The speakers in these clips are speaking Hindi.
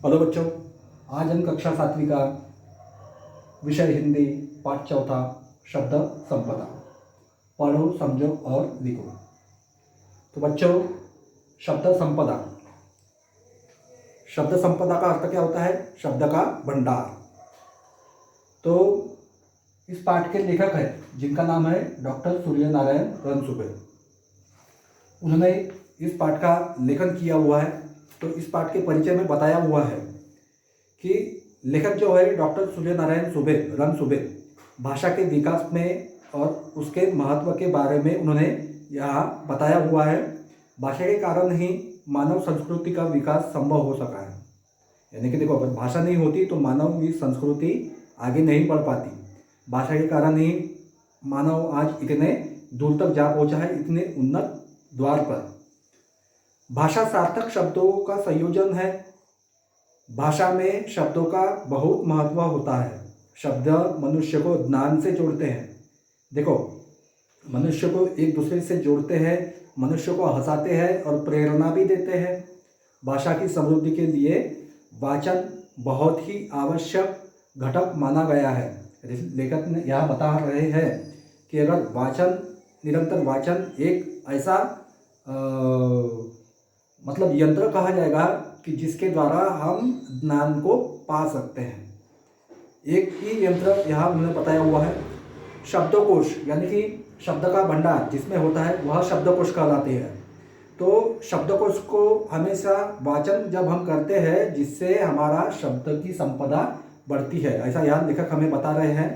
हेलो बच्चों, आज हम कक्षा 7वीं का विषय हिंदी पाठ चौथा शब्द संपदा पढ़ो, समझो और लिखो। तो बच्चों, शब्द संपदा का अर्थ क्या होता है? शब्द का भंडार। तो इस पाठ के लेखक है जिनका नाम है डॉक्टर सूर्यनारायण रणसुभे। उन्होंने इस पाठ का लेखन किया हुआ है। तो इस पाठ के परिचय में बताया हुआ है कि लेखक जो है डॉक्टर सूर्यनारायण रणसुभे भाषा के विकास में और उसके महत्व के बारे में उन्होंने यहाँ बताया हुआ है। भाषा के कारण ही मानव संस्कृति का विकास संभव हो सका है। यानी कि देखो, अगर भाषा नहीं होती तो मानव की संस्कृति आगे नहीं बढ़ पाती। भाषा के कारण ही मानव आज इतने दूर तक जा पहुँचा है, इतने उन्नत द्वार पर। भाषा सार्थक शब्दों का संयोजन है। भाषा में शब्दों का बहुत महत्व होता है। शब्द मनुष्य को ज्ञान से जोड़ते हैं। देखो, मनुष्य को एक दूसरे से जोड़ते हैं, मनुष्य को हंसाते हैं और प्रेरणा भी देते हैं। भाषा की समृद्धि के लिए वाचन बहुत ही आवश्यक घटक माना गया है। लेखक ने यह बता रहे हैं कि अगर निरंतर वाचन एक ऐसा मतलब यंत्र कहा जाएगा कि जिसके द्वारा हम ज्ञान को पा सकते हैं। एक ही यंत्र यहाँ उन्होंने बताया हुआ है। शब्दकोश यानी कि शब्द का भंडार जिसमें होता है वह शब्दकोश कहलाते हैं। तो शब्दकोश को हमेशा वाचन जब हम करते हैं जिससे हमारा शब्द की संपदा बढ़ती है, ऐसा यहाँ लेखक हमें बता रहे हैं।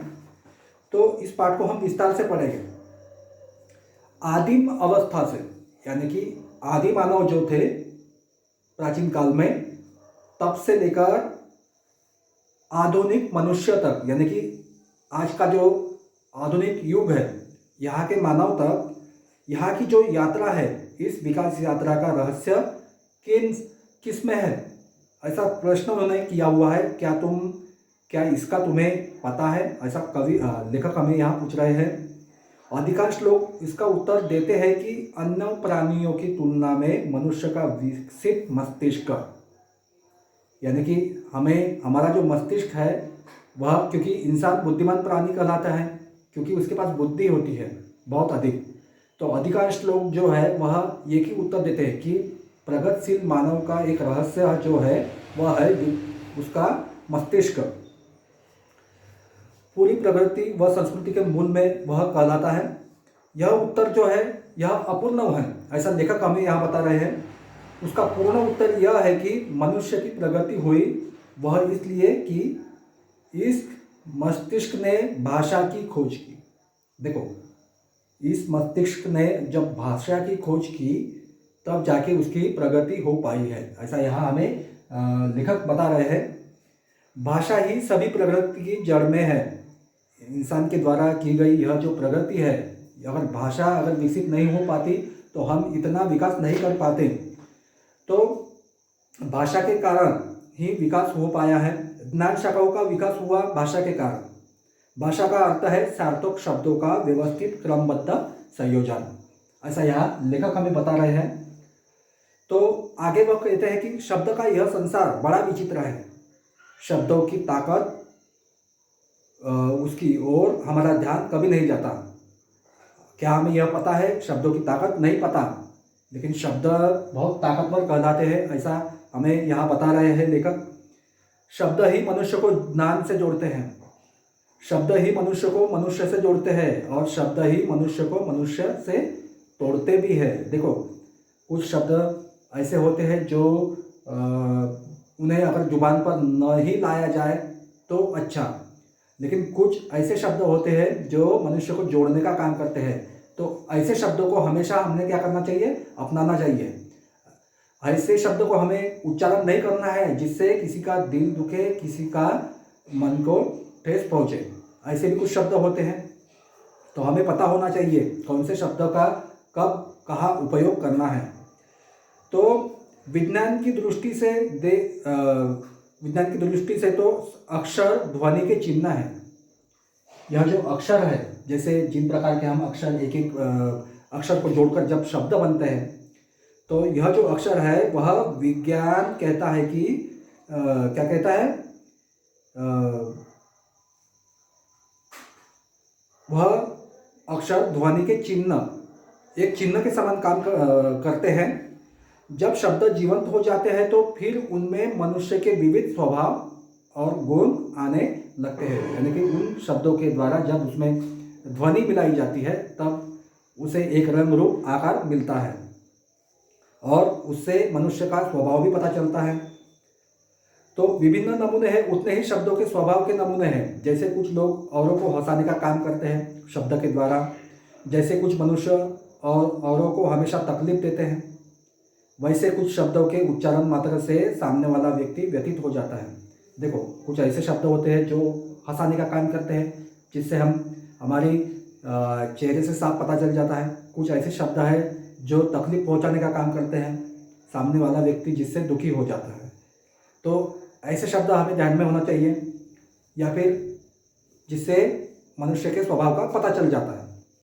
तो इस पाठ को हम विस्तार से पढ़ेंगे। आदिम अवस्था से यानी कि आदि मानव जो थे प्राचीन काल में, तब से लेकर आधुनिक मनुष्य तक, यानी कि आज का जो आधुनिक युग है, यहाँ के मानव तक, यहाँ की जो यात्रा है, इस विकास यात्रा का रहस्य किस में है, ऐसा प्रश्न उन्होंने किया हुआ है। क्या इसका तुम्हें पता है? ऐसा लेखक हमें यहाँ पूछ रहे हैं। अधिकांश लोग इसका उत्तर देते हैं कि अन्य प्राणियों की तुलना में मनुष्य का विकसित मस्तिष्क, यानी कि हमारा जो मस्तिष्क है वह, क्योंकि इंसान बुद्धिमान प्राणी कहलाता है क्योंकि उसके पास बुद्धि होती है बहुत अधिक। तो अधिकांश लोग जो है वह एक ही उत्तर देते हैं कि प्रगतिशील मानव का एक रहस्य जो है वह है उसका मस्तिष्क। पूरी प्रगति व संस्कृति के मूल में वह कहलाता है। यह उत्तर जो है यह अपूर्ण है, ऐसा लेखक हमें यहाँ बता रहे हैं। उसका पूर्ण उत्तर यह है कि मनुष्य की प्रगति हुई वह इसलिए कि इस मस्तिष्क ने भाषा की खोज की। देखो, इस मस्तिष्क ने जब भाषा की खोज की तब जाके उसकी प्रगति हो पाई है, ऐसा यहाँ हमें लेखक बता रहे हैं। भाषा ही सभी प्रगति की जड़ में है। इंसान के द्वारा की गई यह जो प्रगति है, अगर भाषा विकसित नहीं हो पाती तो हम इतना विकास नहीं कर पाते। तो भाषा के कारण ही विकास हो पाया है। ज्ञान शाखाओं का विकास हुआ भाषा के कारण। भाषा का अर्थ है सार्थक शब्दों का व्यवस्थित क्रमबद्ध संयोजन, ऐसा यहाँ लेखक हमें बता रहे हैं। तो आगे वह कहते हैं कि शब्द का यह संसार बड़ा विचित्र है। शब्दों की ताकत, उसकी ओर हमारा ध्यान कभी नहीं जाता। क्या हमें यह पता है? शब्दों की ताकत नहीं पता, लेकिन शब्द बहुत ताकतवर कहलाते हैं, ऐसा हमें यहाँ बता रहे हैं लेखक। शब्द ही मनुष्य को ज्ञान से जोड़ते हैं, शब्द ही मनुष्य को मनुष्य से जोड़ते हैं और शब्द ही मनुष्य को मनुष्य से तोड़ते भी है। देखो, कुछ शब्द ऐसे होते हैं जो उन्हें अगर जुबान पर न ही लाया जाए तो अच्छा, लेकिन कुछ ऐसे शब्द होते हैं जो मनुष्य को जोड़ने का काम करते हैं। तो ऐसे शब्दों को हमेशा हमने क्या करना चाहिए? अपनाना चाहिए। ऐसे शब्द को हमें उच्चारण नहीं करना है जिससे किसी का दिल दुखे, किसी का मन को ठेस पहुँचे। ऐसे भी कुछ शब्द होते हैं, तो हमें पता होना चाहिए कौन से शब्द का कब कहाँ उपयोग करना है। तो विज्ञान की दृष्टि से तो अक्षर ध्वनि के चिन्ह है। यह जो अक्षर है, जैसे जिन प्रकार के हम अक्षर एक अक्षर को जोड़कर जब शब्द बनते हैं, तो यह जो अक्षर है वह विज्ञान कहता है कि क्या कहता है, वह अक्षर ध्वनि के चिन्ह, एक चिन्ह के समान काम करते हैं। जब शब्द जीवंत हो जाते हैं तो फिर उनमें मनुष्य के विविध स्वभाव और गुण आने लगते हैं। यानी कि उन शब्दों के द्वारा जब उसमें ध्वनि मिलाई जाती है तब उसे एक रंग रूप आकार मिलता है और उससे मनुष्य का स्वभाव भी पता चलता है। तो विभिन्न नमूने हैं, उतने ही शब्दों के स्वभाव के नमूने हैं। जैसे कुछ लोग औरों को हंसाने का काम करते हैं शब्द के द्वारा, जैसे कुछ मनुष्य और औरों को हमेशा तकलीफ देते हैं, वैसे कुछ शब्दों के उच्चारण मात्र से सामने वाला व्यक्ति व्यतीत हो जाता है। देखो, कुछ ऐसे शब्द होते हैं जो हंसाने का काम करते हैं, जिससे हमारी चेहरे से साफ पता चल जाता है। कुछ ऐसे शब्द हैं जो तकलीफ पहुंचाने का काम करते हैं, सामने वाला व्यक्ति जिससे दुखी हो जाता है। तो ऐसे शब्द हमें ध्यान में होना चाहिए, या फिर जिससे मनुष्य के स्वभाव का पता चल जाता है।